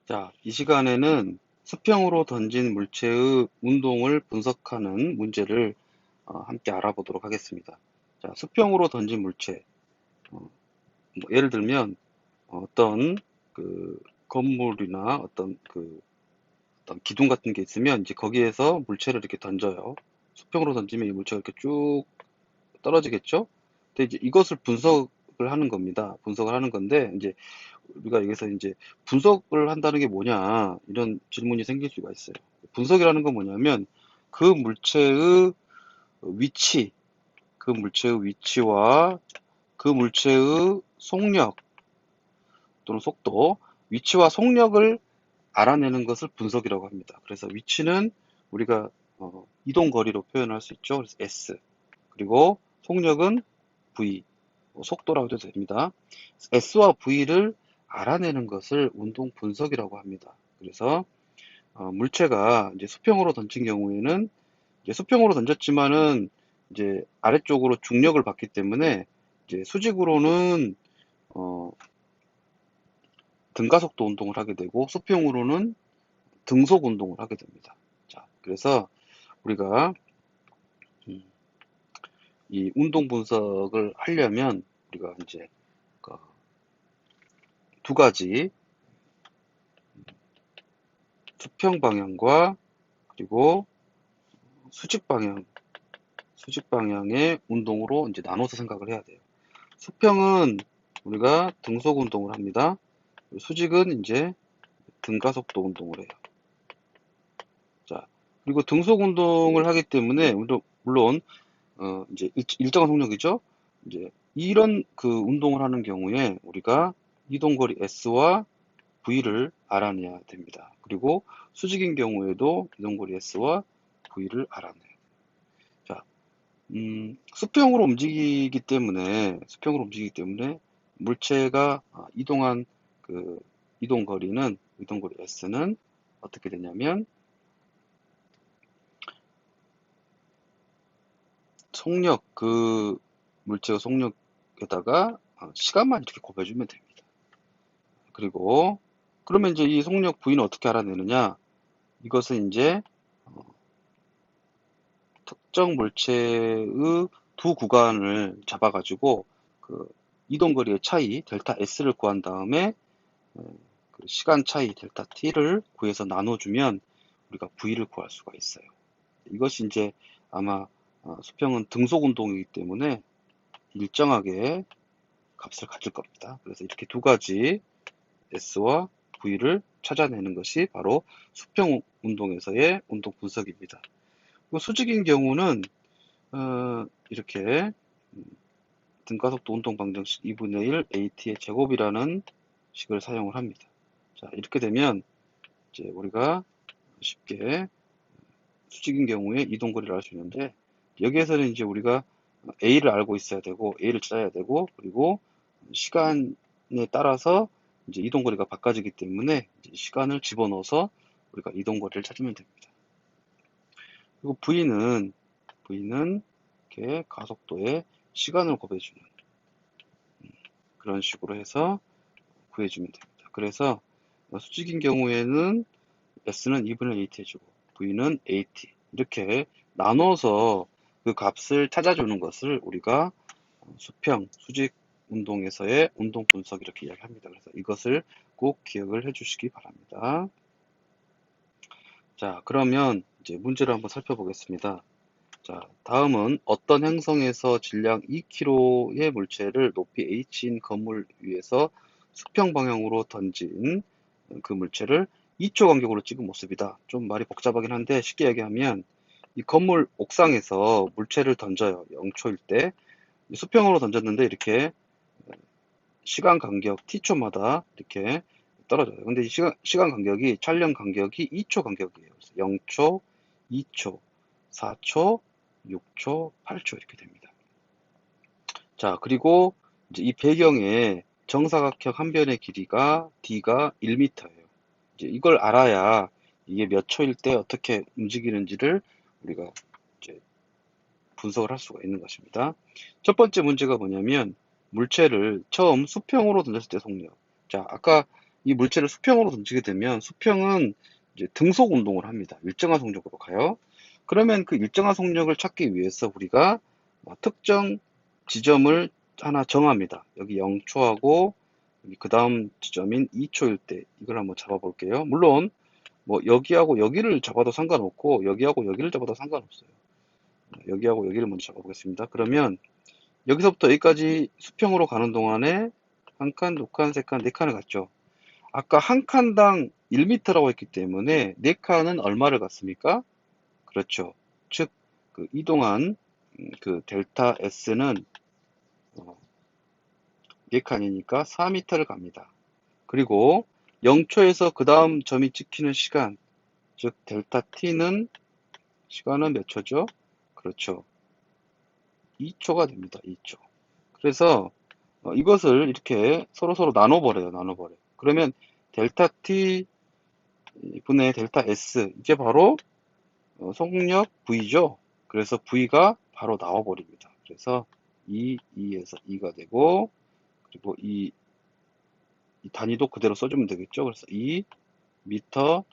자, 이 시간에는 수평으로 던진 물체의 운동을 분석하는 문제를 함께 알아보도록 하겠습니다. 자, 수평으로 던진 물체. 뭐 예를 들면 어떤 그 건물이나 어떤 기둥 같은 게 있으면 이제 거기에서 물체를 이렇게 던져요. 수평으로 던지면 이 물체가 이렇게 쭉 떨어지겠죠? 근데 이제 이것을 분석을 하는 겁니다. 분석을 하는 건데 이제 우리가 여기서 이제 분석을 한다는 게 뭐냐 이런 질문이 생길 수가 있어요. 분석이라는 건 뭐냐면 그 물체의 위치, 그 물체의 위치와 그 물체의 속력 또는 속도, 위치와 속력을 알아내는 것을 분석이라고 합니다. 그래서 위치는 우리가 이동 거리로 표현할 수 있죠. 그래서 S. 그리고 속력은 V, 속도라고 해도 됩니다. S와 V를 알아내는 것을 운동 분석이라고 합니다. 그래서 물체가 이제 수평으로 던진 경우에는 이제 수평으로 던졌지만은 이제 아래쪽으로 중력을 받기 때문에 이제 수직으로는 어, 등가속도 운동을 하게 되고 수평으로는 등속 운동을 하게 됩니다. 자, 그래서 우리가 음, 이 운동 분석을 하려면 우리가 이제 그 두 가지 수평 방향과 그리고 수직 방향, 수직 방향의 운동으로 이제 나눠서 생각을 해야 돼요. 수평은 우리가 등속 운동을 합니다. 수직은 이제 등가속도 운동을 해요. 자, 그리고 등속 운동을 하기 때문에 물론 이제 일정한 속력이죠. 이제 이런 그 운동을 하는 경우에 우리가 이동거리 S와 V를 알아내야 됩니다. 그리고 수직인 경우에도 이동거리 S와 V를 알아내요. 자, 수평으로 움직이기 때문에 물체가 이동한 그 이동거리 S는 어떻게 되냐면 속력, 그 물체의 속력에다가 시간만 이렇게 곱해주면 됩니다. 그리고 그러면 이제 이 속력 V는 어떻게 알아내느냐? 이것은 이제 특정 물체의 두 구간을 잡아가지고 그 이동거리의 차이 델타 S를 구한 다음에 그 시간 차이 델타 T를 구해서 나눠주면 우리가 V를 구할 수가 있어요. 이것이 이제 아마 수평은 등속 운동이기 때문에 일정하게 값을 가질 겁니다. 그래서 이렇게 두 가지 S와 V를 찾아내는 것이 바로 수평 운동에서의 운동 분석입니다. 수직인 경우는 이렇게 등가속도 운동 방정식 2분의 1 AT의 제곱이라는 식을 사용을 합니다. 자, 이렇게 되면 이제 우리가 쉽게 수직인 경우에 이동거리를 알 수 있는데 여기에서는 이제 우리가 A를 알고 있어야 되고 A를 찾아야 되고 그리고 시간에 따라서 이제 이동거리가 바꿔지기 때문에 이제 시간을 집어넣어서 우리가 이동거리를 찾으면 됩니다. 그리고 V는 이렇게 가속도에 시간을 곱해주는 그런 식으로 해서 구해주면 됩니다. 그래서 수직인 경우에는 S는 2분의 AT 해주고 V는 AT 이렇게 나눠서 그 값을 찾아주는 것을 우리가 수직 운동에서의 운동 분석 이렇게 이야기합니다. 그래서 이것을 꼭 기억을 해주시기 바랍니다. 자, 그러면 이제 문제를 한번 살펴보겠습니다. 자, 다음은 어떤 행성에서 질량 2kg의 물체를 높이 h인 건물 위에서 수평 방향으로 던진 그 물체를 2초 간격으로 찍은 모습이다. 좀 말이 복잡하긴 한데 쉽게 얘기하면 이 건물 옥상에서 물체를 던져요. 0초일 때 수평으로 던졌는데 이렇게 시간 간격 t초마다 이렇게 떨어져요. 근데 이 시간 간격이 촬영 간격이 2초 간격이에요. 그래서 0초, 2초, 4초, 6초, 8초 이렇게 됩니다. 자, 그리고 이제 이 배경에 정사각형 한 변의 길이가 d가 1m예요. 이제 이걸 알아야 이게 몇 초일 때 어떻게 움직이는지를 우리가 이제 분석을 할 수가 있는 것입니다. 첫 번째 문제가 뭐냐면 물체를 처음 수평으로 던졌을 때 속력. 자, 아까 이 물체를 수평으로 던지게 되면 수평은 이제 등속 운동을 합니다. 일정한 속력으로 가요. 그러면 그 일정한 속력을 찾기 위해서 우리가 특정 지점을 하나 정합니다. 여기 0초하고 그 다음 지점인 2초일 때 이걸 한번 잡아볼게요. 물론 뭐 여기하고 여기를 잡아도 상관없고 여기하고 여기를 잡아도 상관없어요. 여기하고 여기를 먼저 잡아보겠습니다. 그러면 여기서부터 여기까지 수평으로 가는 동안에 한 칸, 두 칸, 세 칸, 네 칸을 갔죠. 아까 한 칸당 1m라고 했기 때문에 네 칸은 얼마를 갔습니까? 그렇죠. 즉, 그 이동한 그 델타 S는 네 칸이니까 4m를 갑니다. 그리고 0초에서 그 다음 점이 찍히는 시간, 즉 델타 T는 시간은 몇 초죠? 그렇죠. 2초가 됩니다. 2초. 그래서 이것을 이렇게 서로 나눠버려요. 나눠버려요. 그러면 델타 T 분의 델타 S, 이게 바로 속력 V죠. 그래서 V가 바로 나와버립니다. 그래서 2에서 2가 되고, 그리고 이 단위도 그대로 써주면 되겠죠. 그래서 2 미터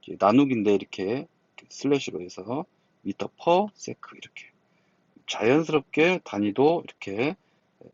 나누기인데 이렇게 슬래시로 해서 미터 퍼 세크 이렇게 자연스럽게 단위도 이렇게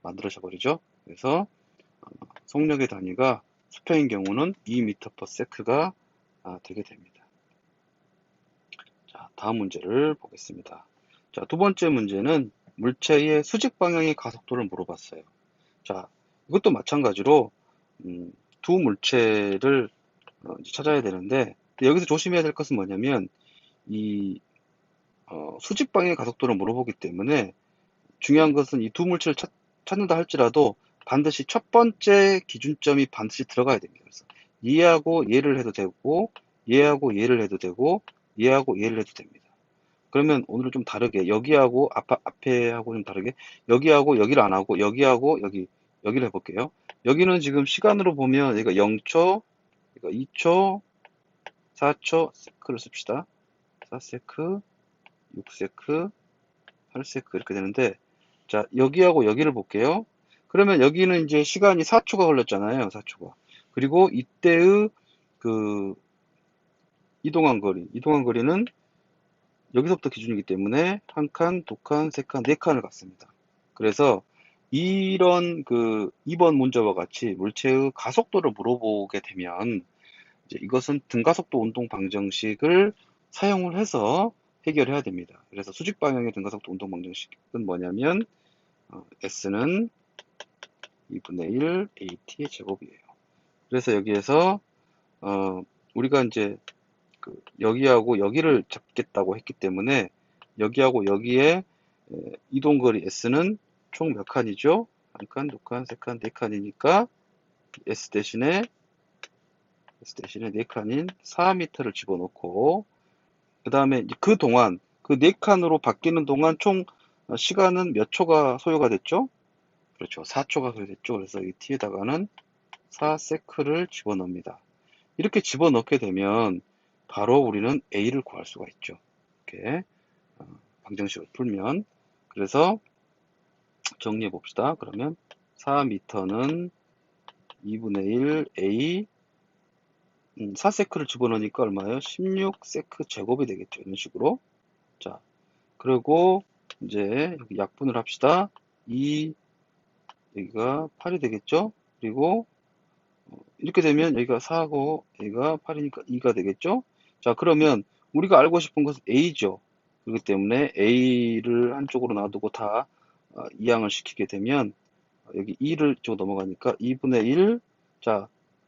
만들어져 버리죠. 그래서 속력의 단위가 수평인 경우는 2m per sec가 되게 됩니다. 자, 다음 문제를 보겠습니다. 자, 두 번째 문제는 물체의 수직 방향의 가속도를 물어봤어요. 자, 이것도 마찬가지로 두 물체를 찾아야 되는데 여기서 조심해야 될 것은 뭐냐면 이 수직 방향의 가속도를 물어보기 때문에 중요한 것은 이 두 물체를 찾는다 할지라도 반드시 첫 번째 기준점이 반드시 들어가야 됩니다. 그래서 얘하고 얘를 해도 되고 얘하고 얘를 해도 되고 얘하고 얘를 해도 됩니다. 그러면 오늘은 좀 다르게 여기하고 앞에하고 좀 다르게 여기하고 여기를 안 하고 여기하고 여기를 해볼게요. 여기는 지금 시간으로 보면 여기가 0초, 여기가 2초, 4초, 세크를 씁시다. 4세크, 6세크, 8세크 이렇게 되는데 자, 여기하고 여기를 볼게요. 그러면 여기는 이제 시간이 4초가 걸렸잖아요. 4초가. 그리고 이때의 그 이동한 거리는 여기서부터 기준이기 때문에 한 칸, 두 칸, 세 칸, 네 칸을 갔습니다. 그래서 이런 그 2번 문제와 같이 물체의 가속도를 물어보게 되면 이제 이것은 등가속도 운동 방정식을 사용을 해서 해결해야 됩니다. 그래서 수직 방향의 등가속도 운동 방정식은 뭐냐면 S는 2분의 1 AT의 제곱이에요. 그래서 여기에서 우리가 이제 여기하고 여기를 잡겠다고 했기 때문에 여기하고 여기에 이동거리 S는 총 몇 칸이죠? 한 칸, 두 칸, 세 칸, 네 칸이니까 S 대신에 네 칸인 4m를 집어넣고 그 다음에 그 동안 그 네 칸으로 바뀌는 동안 총 시간은 몇 초가 소요가 됐죠? 그렇죠. 4초가 소요됐죠. 그래서 이 t에다가는 4세크를 집어넣습니다. 이렇게 집어넣게 되면 바로 우리는 A를 구할 수가 있죠. 이렇게 방정식을 풀면 그래서 정리해 봅시다. 그러면 4m는 2분의 1 A 4세크를 집어넣으니까 얼마예요? 16세크 제곱이 되겠죠. 이런 식으로. 자, 그리고 이제 여기 약분을 합시다. 2 여기가 8이 되겠죠. 그리고 이렇게 되면 여기가 4고 여기가 8이니까 2가 되겠죠. 자, 그러면 우리가 알고 싶은 것은 A죠. 그렇기 때문에 A를 한쪽으로 놔두고 다 이항을 시키게 되면 여기 2를 쪽 넘어가니까 2분의 1. 자,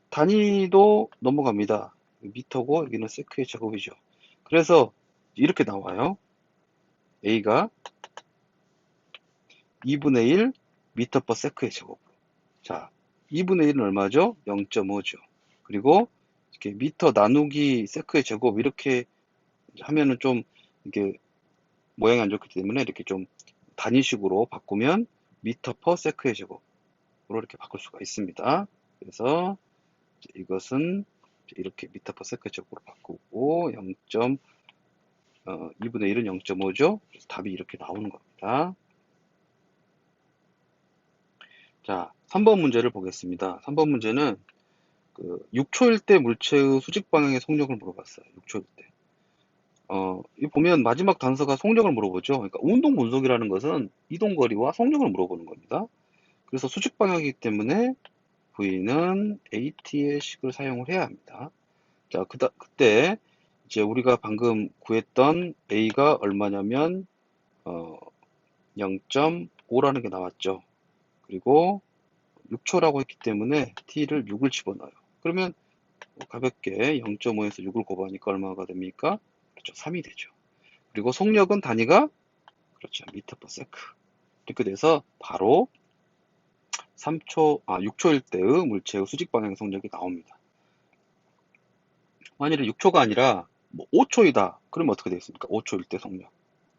단위도 넘어갑니다. 미터고 여기는 세크의 제곱이죠. 그래서 이렇게 나와요. A가 2분의 1 미터 퍼 세크의 제곱. 자, 2분의 1은 얼마죠? 0.5죠. 그리고 이렇게 미터 나누기 세크의 제곱 이렇게 하면은 좀 이게 모양이 안 좋기 때문에 이렇게 좀 단위식으로 바꾸면 미터 퍼 세크의 제곱으로 이렇게 바꿀 수가 있습니다. 그래서 이것은 이렇게 미터 퍼 세크의 제곱으로 바꾸고 2분의 1은 0.5죠. 그래서 답이 이렇게 나오는 겁니다. 자, 3번 문제를 보겠습니다. 3번 문제는 6초일 때 물체의 수직 방향의 속력을 물어봤어요. 6초일 때. 이 보면 마지막 단서가 속력을 물어보죠. 그러니까 운동 분속이라는 것은 이동 거리와 속력을 물어보는 겁니다. 그래서 수직 방향이기 때문에 V는 AT의 식을 사용을 해야 합니다. 자, 그때 이제 우리가 방금 구했던 A가 얼마냐면 0.5라는 게 나왔죠. 그리고 6초라고 했기 때문에 T를 6을 집어넣어요. 그러면 가볍게 0.5에서 6을 곱하니까 얼마가 됩니까? 그렇죠. 3이 되죠. 그리고 속력은 단위가 그렇죠. 미터 퍼 세크. 이렇게 돼서 바로 6초일 때의 물체의 수직 방향 속력이 나옵니다. 만일에 6초가 아니라 뭐 5초이다. 그러면 어떻게 되겠습니까? 5초일 때 속력.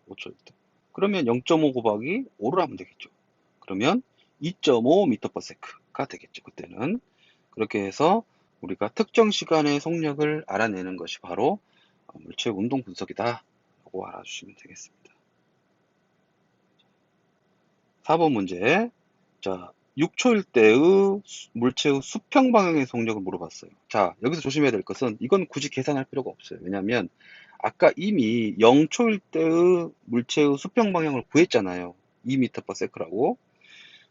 5초일 때. 그러면 0.5 곱하기 5를 하면 되겠죠. 그러면 2.5m/s가 되겠죠. 그때는. 그렇게 해서 우리가 특정 시간의 속력을 알아내는 것이 바로 물체의 운동 분석이다 라고 알아주시면 되겠습니다. 4번 문제. 자, 6초일 때의 물체의 수평 방향의 속력을 물어봤어요. 자, 여기서 조심해야 될 것은 이건 굳이 계산할 필요가 없어요. 왜냐하면 아까 이미 0초일 때의 물체의 수평 방향을 구했잖아요. 2m/s라고.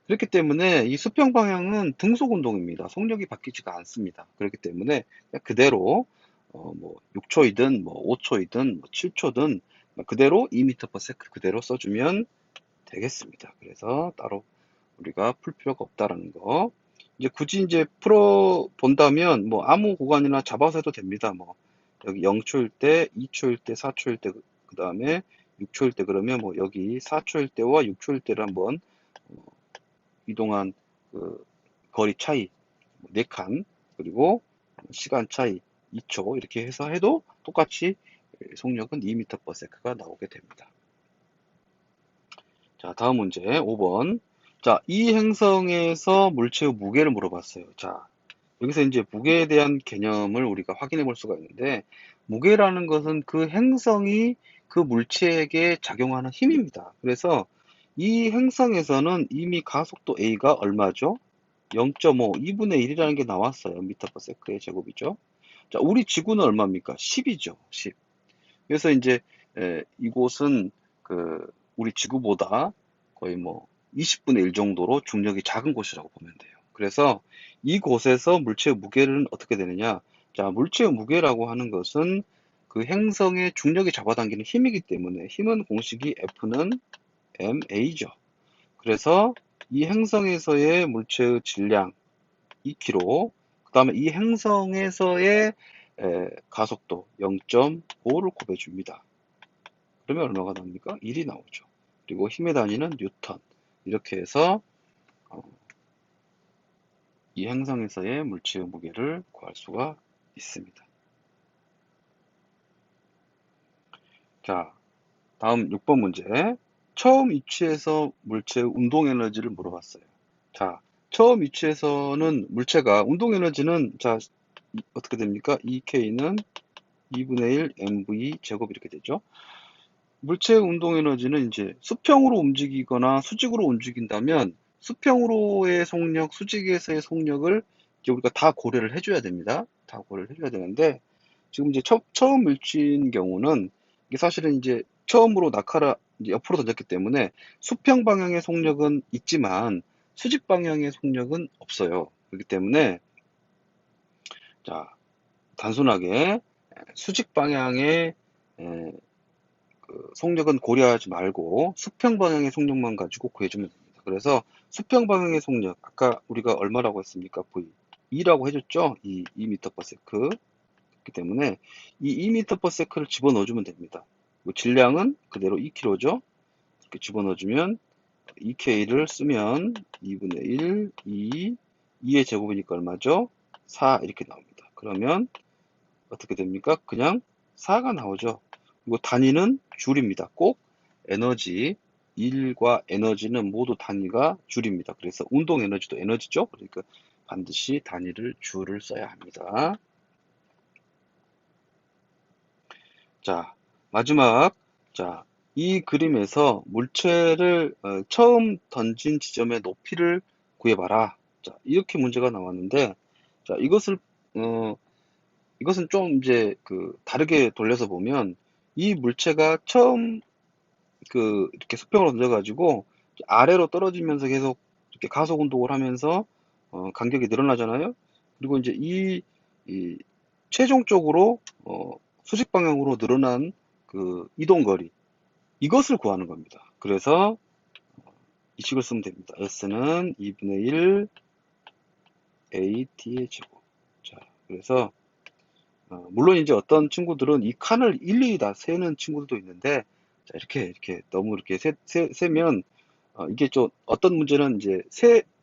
그렇기 때문에 이 수평 방향은 등속 운동입니다. 속력이 바뀌지가 않습니다. 그렇기 때문에 그냥 그대로 뭐 6초이든 뭐 5초이든 뭐 7초든 그대로 2m/s 그대로 써주면 되겠습니다. 그래서 따로 우리가 풀 필요가 없다라는 거. 이제 굳이 이제 풀어 본다면 뭐 아무 구간이나 잡아서 해도 됩니다. 뭐 여기 0초일 때, 2초일 때, 4초일 때, 그 다음에 6초일 때 그러면 뭐 여기 4초일 때와 6초일 때를 한번 어, 이동한 그 거리 차이 4칸 그리고 시간 차이 2초 이렇게 해서 해도 똑같이 속력은 2m/s가 나오게 됩니다. 자, 다음 문제 5번. 자, 이 행성에서 물체의 무게를 물어봤어요. 자, 여기서 이제 무게에 대한 개념을 우리가 확인해 볼 수가 있는데, 무게라는 것은 그 행성이 그 물체에게 작용하는 힘입니다. 그래서 이 행성에서는 이미 가속도 A가 얼마죠? 0.5, 2분의 1이라는 게 나왔어요. 미터 퍼 세크의 제곱이죠. 자, 우리 지구는 얼마입니까? 10이죠. 10. 그래서 이제 이곳은 그 우리 지구보다 거의 뭐 20분의 1 정도로 중력이 작은 곳이라고 보면 돼요. 그래서 이곳에서 물체의 무게는 어떻게 되느냐? 자, 물체의 무게라고 하는 것은 그 행성의 중력이 잡아당기는 힘이기 때문에 힘은 공식이 F는 ma죠. 그래서 이 행성에서의 물체의 질량 2kg, 그 다음에 이 행성에서의 가속도 0.5를 곱해줍니다. 그러면 얼마가 나옵니까? 1이 나오죠. 그리고 힘의 단위는 뉴턴. 이렇게 해서 이 행성에서의 물체의 무게를 구할 수가 있습니다. 자, 다음 6번 문제. 처음 위치에서 물체의 운동 에너지를 물어봤어요. 자, 처음 위치에서는 물체가 운동 에너지는 자, 어떻게 됩니까? EK는 2분의 1 mv 제곱 이렇게 되죠. 물체의 운동 에너지는 이제 수평으로 움직이거나 수직으로 움직인다면 수평으로의 속력, 수직에서의 속력을 이제 우리가 다 고려를 해줘야 됩니다. 다 고려를 해줘야 되는데 지금 이제 처음 물체인 경우는 이게 사실은 이제 처음으로 낙하를 이제 옆으로 던졌기 때문에 수평 방향의 속력은 있지만 수직 방향의 속력은 없어요. 그렇기 때문에 자 단순하게 수직 방향의 그 속력은 고려하지 말고 수평 방향의 속력만 가지고 구해주면 됩니다. 그래서 수평 방향의 속력 아까 우리가 얼마라고 했습니까? V 2라고 해줬죠? 2m/s 그렇기 때문에 이 2m/s를 집어넣어주면 됩니다. 질량은 그대로 2kg죠? 이렇게 집어넣어주면 2K를 쓰면 2분의 1, 2, 2의 제곱이니까 얼마죠? 4 이렇게 나옵니다. 그러면 어떻게 됩니까? 그냥 4가 나오죠. 그리고 단위는 줄입니다. 꼭 에너지, 일과 에너지는 모두 단위가 줄입니다. 그래서 운동 에너지도 에너지죠. 그러니까 반드시 단위를 줄을 써야 합니다. 자, 마지막. 자, 이 그림에서 물체를 처음 던진 지점의 높이를 구해봐라. 자, 이렇게 문제가 나왔는데, 자, 이것을 이것은 좀 이제 다르게 돌려서 보면 이 물체가 처음 이렇게 수평으로 던져가지고 아래로 떨어지면서 계속 이렇게 가속 운동을 하면서 간격이 늘어나잖아요. 그리고 이제 이 최종적으로 수직 방향으로 늘어난 이동 거리, 이것을 구하는 겁니다. 그래서 이 식을 쓰면 됩니다. S는 2분의 1 AT의 제곱. 자, 그래서 물론 이제 어떤 친구들은 이 칸을 일일이 다 세는 친구들도 있는데, 자, 이렇게 너무 이렇게 세면 이게 좀 어떤 문제는 이제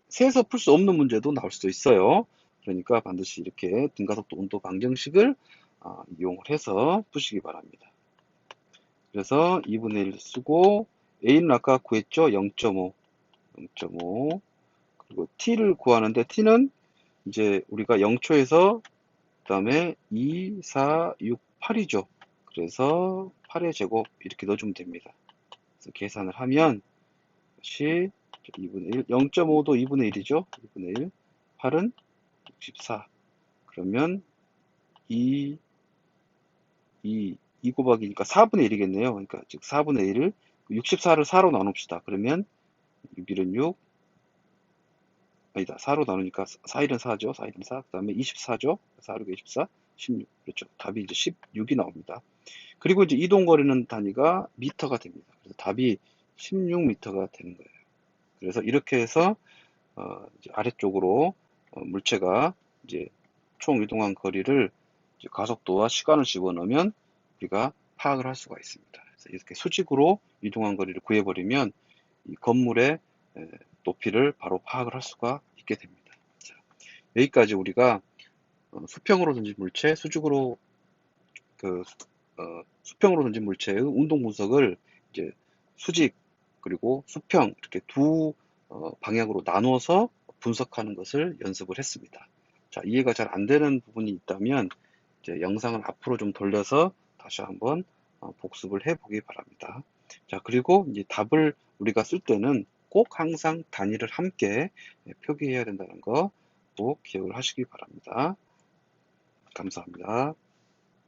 세서 풀 수 없는 문제도 나올 수도 있어요. 그러니까 반드시 이렇게 등가속도 온도 방정식을 이용을 해서 푸시기 바랍니다. 그래서 2분의 1 쓰고 A는 아까 구했죠? 0.5, 0.5. 그리고 T를 구하는데 T는 이제 우리가 0초에서 그다음에 2, 4, 6, 8이죠. 그래서 8의 제곱 이렇게 넣어주면 됩니다. 그래서 계산을 하면 다시 2분의 1, 0.5도 2분의 1이죠. 2분의 1, 8은 64. 그러면 2, 2 곱하기니까 4분의 1이겠네요. 그러니까 즉 4분의 1을 64를 4로 나눕시다. 그러면 6일은 6, 아니다. 4로 나누니까 4일은 4죠. 4일은 4. 그 다음에 24죠. 4, 6, 24, 16. 그렇죠. 답이 이제 16이 나옵니다. 그리고 이제 이동 거리는 단위가 미터가 됩니다. 그래서 답이 16m가 되는 거예요. 그래서 이렇게 해서 이제 아래쪽으로 물체가 이제 총 이동한 거리를 이제 가속도와 시간을 집어넣으면 우리가 파악을 할 수가 있습니다. 그래서 이렇게 수직으로 이동한 거리를 구해버리면 이 건물의 높이를 바로 파악을 할 수가 있게 됩니다. 자, 여기까지 우리가 수평으로 던진 물체, 수평으로 던진 물체의 운동 분석을 이제 수직 그리고 수평 이렇게 두 방향으로 나눠서 분석하는 것을 연습을 했습니다. 자, 이해가 잘 안 되는 부분이 있다면 이제 영상을 앞으로 좀 돌려서 다시 한번 복습을 해 보기 바랍니다. 자, 그리고 이제 답을 우리가 쓸 때는 꼭 항상 단위를 함께 표기해야 된다는 거 꼭 기억을 하시기 바랍니다. 감사합니다.